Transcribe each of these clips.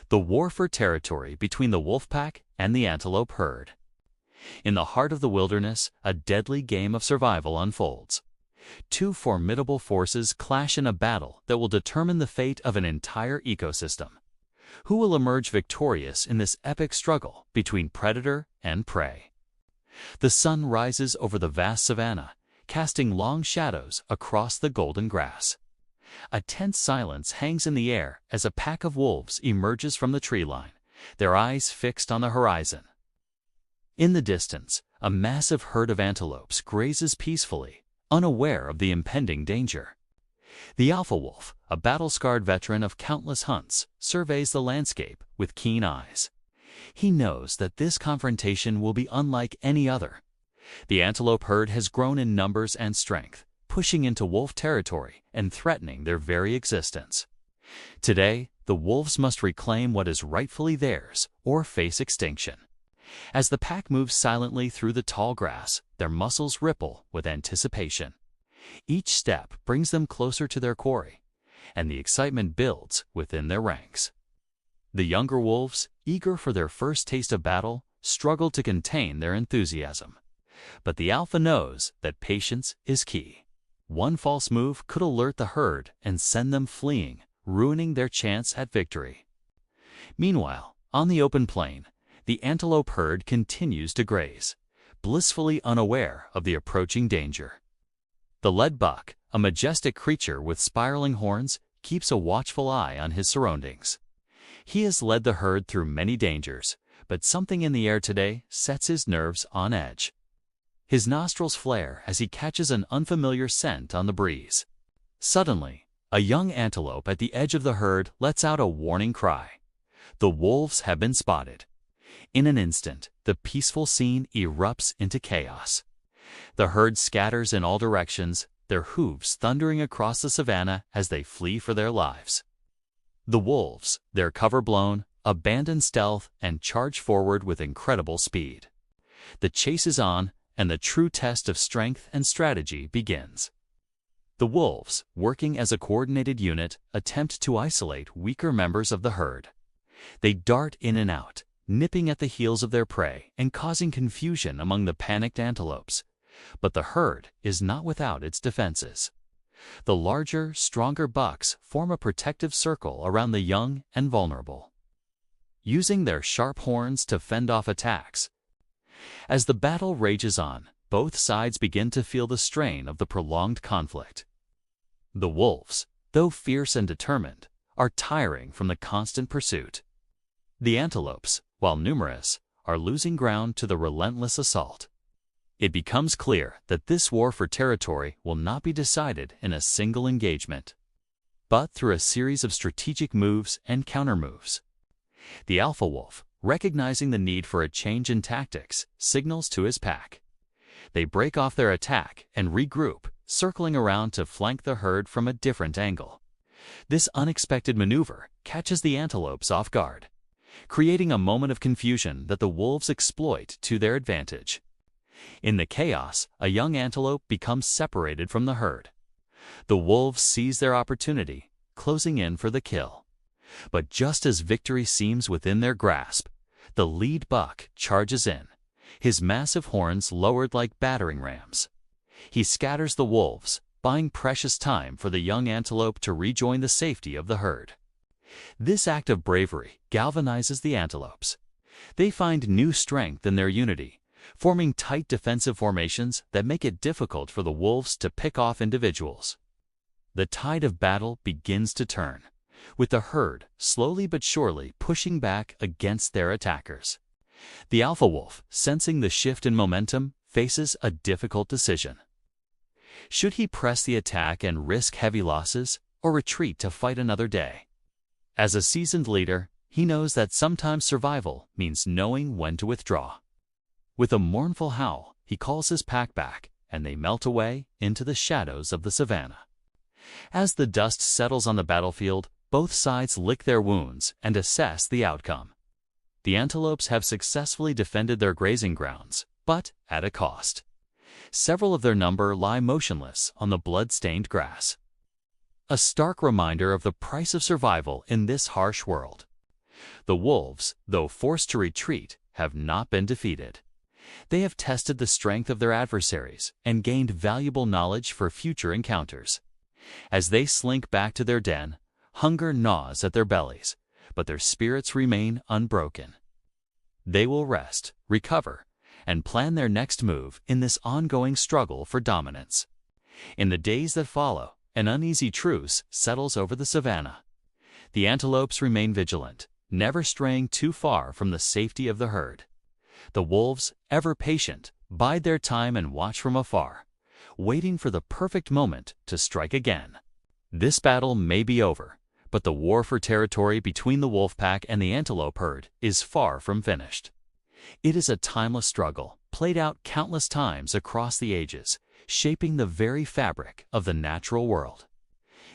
the war for territory between the wolf pack and the antelope herd. In the heart of the wilderness, a deadly game of survival unfolds. Two formidable forces clash in a battle that will determine the fate of an entire ecosystem. Who will emerge victorious in this epic struggle between predator and prey? The sun rises over the vast savanna, casting long shadows across the golden grass. A tense silence hangs in the air as a pack of wolves emerges from the tree line, their eyes fixed on the horizon. In the distance, a massive herd of antelopes grazes peacefully, unaware of the impending danger. The alpha wolf, a battle-scarred veteran of countless hunts, surveys the landscape with keen eyes. He knows that this confrontation will be unlike any other. The antelope herd has grown in numbers and strength, pushing into wolf territory and threatening their very existence. Today, the wolves must reclaim what is rightfully theirs or face extinction. As the pack moves silently through the tall grass, their muscles ripple with anticipation. Each step brings them closer to their quarry, and the excitement builds within their ranks. The younger wolves, eager for their first taste of battle, struggle to contain their enthusiasm. But the alpha knows that patience is key. One false move could alert the herd and send them fleeing, ruining their chance at victory. Meanwhile, on the open plain, the antelope herd continues to graze, blissfully unaware of the approaching danger. The lead buck, a majestic creature with spiraling horns, keeps a watchful eye on his surroundings. He has led the herd through many dangers, but something in the air today sets his nerves on edge. His nostrils flare as he catches an unfamiliar scent on the breeze. Suddenly, a young antelope at the edge of the herd lets out a warning cry. The wolves have been spotted. In an instant, the peaceful scene erupts into chaos. The herd scatters in all directions, their hooves thundering across the savanna as they flee for their lives. The wolves, their cover blown, abandon stealth and charge forward with incredible speed. The chase is on, and the true test of strength and strategy begins. The wolves, working as a coordinated unit, attempt to isolate weaker members of the herd. They dart in and out, nipping at the heels of their prey and causing confusion among the panicked antelopes. But the herd is not without its defenses. The larger, stronger bucks form a protective circle around the young and vulnerable, using their sharp horns to fend off attacks. As the battle rages on, both sides begin to feel the strain of the prolonged conflict. The wolves, though fierce and determined, are tiring from the constant pursuit. The antelopes, while numerous, are losing ground to the relentless assault. It becomes clear that this war for territory will not be decided in a single engagement, but through a series of strategic moves and countermoves. The alpha wolf, recognizing the need for a change in tactics, signals to his pack. They break off their attack and regroup, circling around to flank the herd from a different angle. This unexpected maneuver catches the antelopes off guard, creating a moment of confusion that the wolves exploit to their advantage. In the chaos, a young antelope becomes separated from the herd. The wolves seize their opportunity, closing in for the kill. But just as victory seems within their grasp, the lead buck charges in, his massive horns lowered like battering rams. He scatters the wolves, buying precious time for the young antelope to rejoin the safety of the herd. This act of bravery galvanizes the antelopes. They find new strength in their unity, forming tight defensive formations that make it difficult for the wolves to pick off individuals. The tide of battle begins to turn, with the herd slowly but surely pushing back against their attackers. The alpha wolf, sensing the shift in momentum, faces a difficult decision. Should he press the attack and risk heavy losses, or retreat to fight another day? As a seasoned leader, he knows that sometimes survival means knowing when to withdraw. With a mournful howl, he calls his pack back, and they melt away into the shadows of the savanna. As the dust settles on the battlefield, both sides lick their wounds and assess the outcome. The antelopes have successfully defended their grazing grounds, but at a cost. Several of their number lie motionless on the blood-stained grass. A stark reminder of the price of survival in this harsh world. The wolves, though forced to retreat, have not been defeated. They have tested the strength of their adversaries and gained valuable knowledge for future encounters. As they slink back to their den, hunger gnaws at their bellies, but their spirits remain unbroken. They will rest, recover, and plan their next move in this ongoing struggle for dominance. In the days that follow, an uneasy truce settles over the savanna. The antelopes remain vigilant, never straying too far from the safety of the herd. The wolves, ever patient, bide their time and watch from afar, waiting for the perfect moment to strike again. This battle may be over, but the war for territory between the wolf pack and the antelope herd is far from finished. It is a timeless struggle, played out countless times across the ages, shaping the very fabric of the natural world.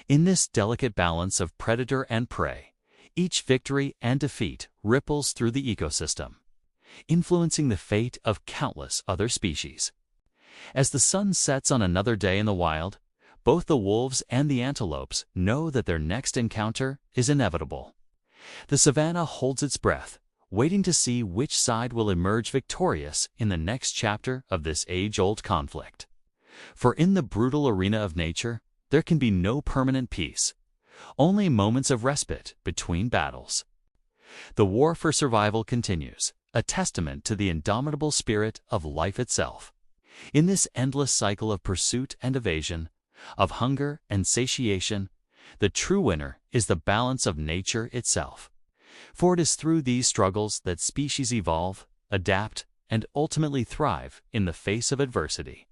In this delicate balance of predator and prey, each victory and defeat ripples through the ecosystem, influencing the fate of countless other species. As the sun sets on another day in the wild, both the wolves and the antelopes know that their next encounter is inevitable. The savanna holds its breath, waiting to see which side will emerge victorious in the next chapter of this age-old conflict. For in the brutal arena of nature, there can be no permanent peace, only moments of respite between battles. The war for survival continues, a testament to the indomitable spirit of life itself. In this endless cycle of pursuit and evasion, of hunger and satiation, the true winner is the balance of nature itself. For it is through these struggles that species evolve, adapt, and ultimately thrive in the face of adversity.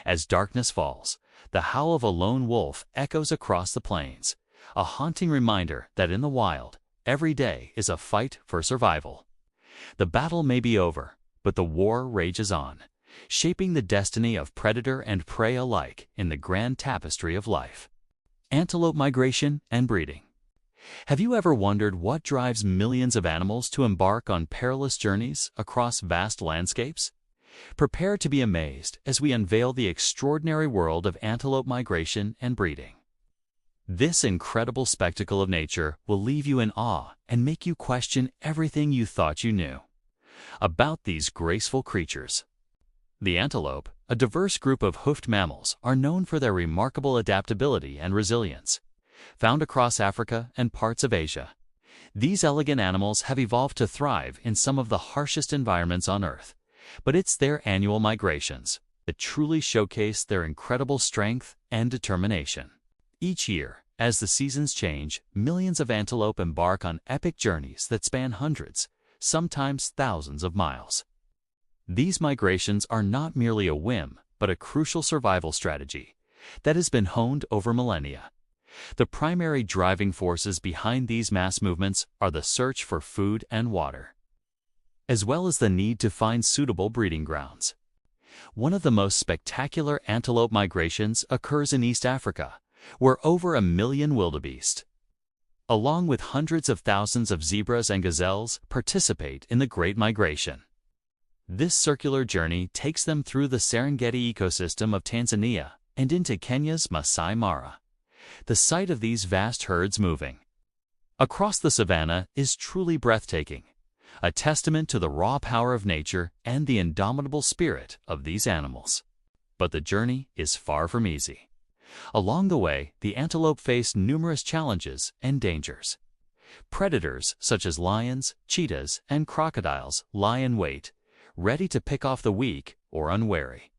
As darkness falls, the howl of a lone wolf echoes across the plains, a haunting reminder that in the wild, every day is a fight for survival. The battle may be over, but the war rages on, shaping the destiny of predator and prey alike in the grand tapestry of life. Antelope migration and breeding. Have you ever wondered what drives millions of animals to embark on perilous journeys across vast landscapes? Prepare to be amazed as we unveil the extraordinary world of antelope migration and breeding. This incredible spectacle of nature will leave you in awe and make you question everything you thought you knew about these graceful creatures. The antelope, a diverse group of hoofed mammals, are known for their remarkable adaptability and resilience. Found across Africa and parts of Asia, these elegant animals have evolved to thrive in some of the harshest environments on Earth. But it's their annual migrations that truly showcase their incredible strength and determination. Each year, as the seasons change, millions of antelope embark on epic journeys that span hundreds, sometimes thousands of miles. These migrations are not merely a whim, but a crucial survival strategy that has been honed over millennia. The primary driving forces behind these mass movements are the search for food and water, as well as the need to find suitable breeding grounds. One of the most spectacular antelope migrations occurs in East Africa, where over 1 million wildebeest, along with hundreds of thousands of zebras and gazelles, participate in the Great Migration. This circular journey takes them through the Serengeti ecosystem of Tanzania and into Kenya's Masai Mara, the site of these vast herds moving across the savanna is truly breathtaking, a testament to the raw power of nature and the indomitable spirit of these animals. But the journey is far from easy. Along the way, the antelope face numerous challenges and dangers. Predators such as lions, cheetahs, and crocodiles lie in wait, ready to pick off the weak or unwary.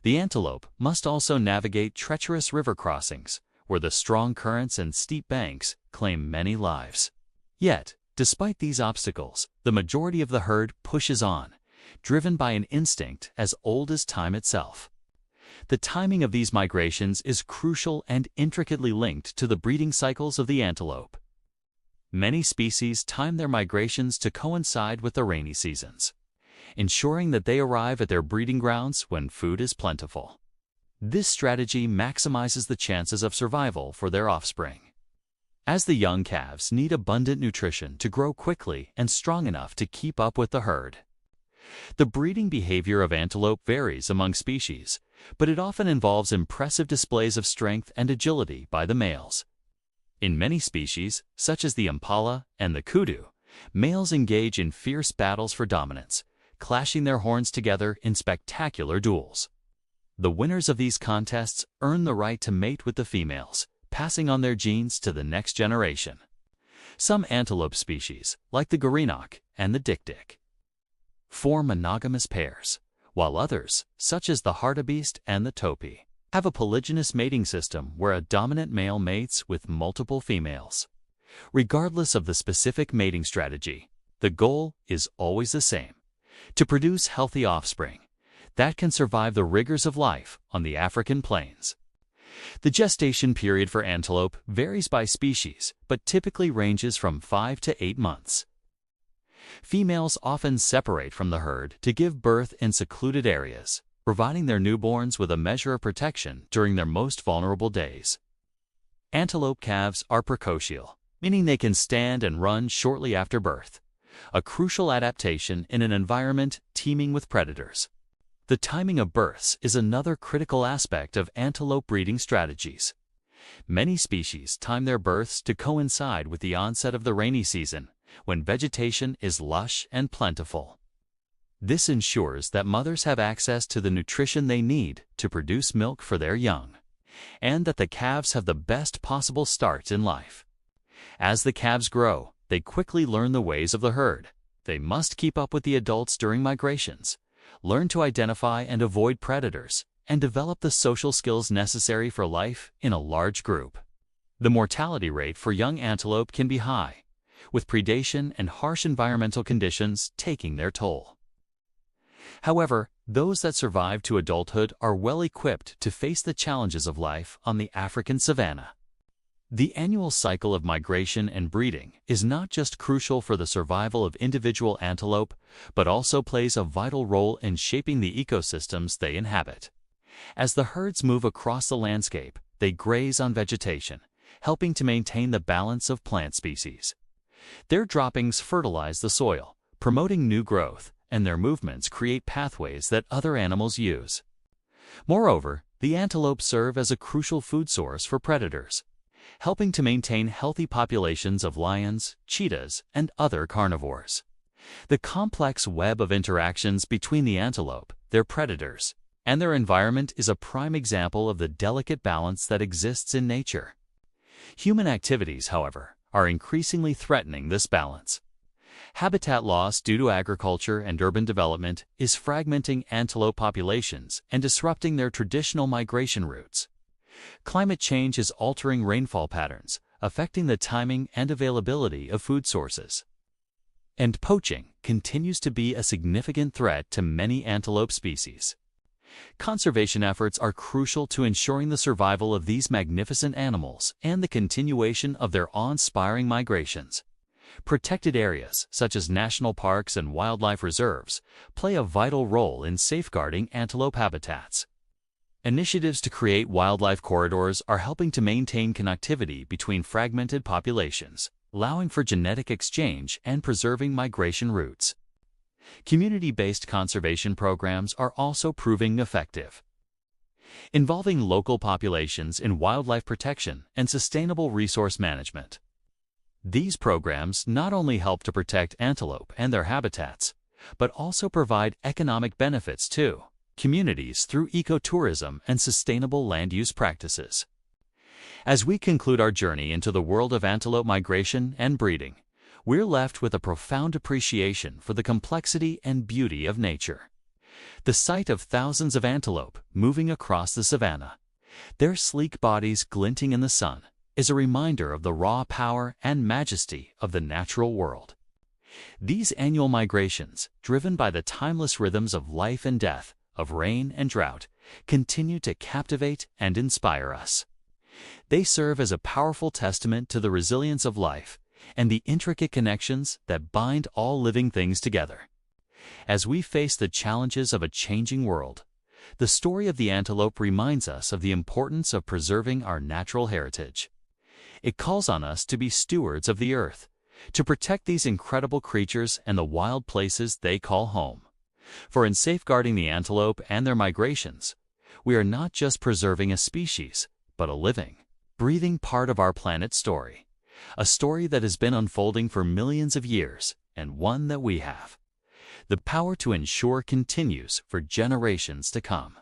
The antelope must also navigate treacherous river crossings, where the strong currents and steep banks claim many lives. Yet, despite these obstacles, the majority of the herd pushes on, driven by an instinct as old as time itself. The timing of these migrations is crucial and intricately linked to the breeding cycles of the antelope. Many species time their migrations to coincide with the rainy seasons, ensuring that they arrive at their breeding grounds when food is plentiful. This strategy maximizes the chances of survival for their offspring, as the young calves need abundant nutrition to grow quickly and strong enough to keep up with the herd. The breeding behavior of antelope varies among species, but it often involves impressive displays of strength and agility by the males. In many species, such as the impala and the kudu, Males engage in fierce battles for dominance, clashing their horns together in spectacular duels. The winners of these contests earn the right to mate with the females, passing on their genes to the next generation. Some antelope species, like the Gerenok and the dik-dik, form monogamous pairs, while others, such as the hartebeest and the topee, have a polygynous mating system where a dominant male mates with multiple females. Regardless of the specific mating strategy, the goal is always the same: to produce healthy offspring that can survive the rigors of life on the African plains. The gestation period for antelope varies by species, but typically ranges from 5 to 8 months. Females often separate from the herd to give birth in secluded areas, providing their newborns with a measure of protection during their most vulnerable days. Antelope calves are precocial, meaning they can stand and run shortly after birth, a crucial adaptation in an environment teeming with predators. The timing of births is another critical aspect of antelope breeding strategies. Many species time their births to coincide with the onset of the rainy season, when vegetation is lush and plentiful. This ensures that mothers have access to the nutrition they need to produce milk for their young, and that the calves have the best possible start in life. As the calves grow, they quickly learn the ways of the herd. They must keep up with the adults during migrations, learn to identify and avoid predators, and develop the social skills necessary for life in a large group. The mortality rate for young antelope can be high, with predation and harsh environmental conditions taking their toll. However, those that survive to adulthood are well equipped to face the challenges of life on the African savanna. The annual cycle of migration and breeding is not just crucial for the survival of individual antelope, but also plays a vital role in shaping the ecosystems they inhabit. As the herds move across the landscape, they graze on vegetation, helping to maintain the balance of plant species. Their droppings fertilize the soil, promoting new growth, and their movements create pathways that other animals use. Moreover, the antelope serve as a crucial food source for predators, helping to maintain healthy populations of lions, cheetahs, and other carnivores. The complex web of interactions between the antelope, their predators, and their environment is a prime example of the delicate balance that exists in nature. Human activities, however, are increasingly threatening this balance. Habitat loss due to agriculture and urban development is fragmenting antelope populations and disrupting their traditional migration routes. Climate change is altering rainfall patterns, affecting the timing and availability of food sources. And poaching continues to be a significant threat to many antelope species. Conservation efforts are crucial to ensuring the survival of these magnificent animals and the continuation of their awe-inspiring migrations. Protected areas, such as national parks and wildlife reserves, play a vital role in safeguarding antelope habitats. Initiatives to create wildlife corridors are helping to maintain connectivity between fragmented populations, allowing for genetic exchange and preserving migration routes. Community-based conservation programs are also proving effective, involving local populations in wildlife protection and sustainable resource management. These programs not only help to protect antelope and their habitats, but also provide economic benefits to communities through ecotourism and sustainable land use practices. As we conclude our journey into the world of antelope migration and breeding, we're left with a profound appreciation for the complexity and beauty of nature. The sight of thousands of antelope moving across the savanna, their sleek bodies glinting in the sun, is a reminder of the raw power and majesty of the natural world. These annual migrations, driven by the timeless rhythms of life and death, of rain and drought, continue to captivate and inspire us. They serve as a powerful testament to the resilience of life and the intricate connections that bind all living things together. As we face the challenges of a changing world, the story of the antelope reminds us of the importance of preserving our natural heritage. It calls on us to be stewards of the earth, to protect these incredible creatures and the wild places they call home. For in safeguarding the antelope and their migrations, we are not just preserving a species, but a living, breathing part of our planet's story, A story that has been unfolding for millions of years, and one that we have the power to ensure continues for generations to come.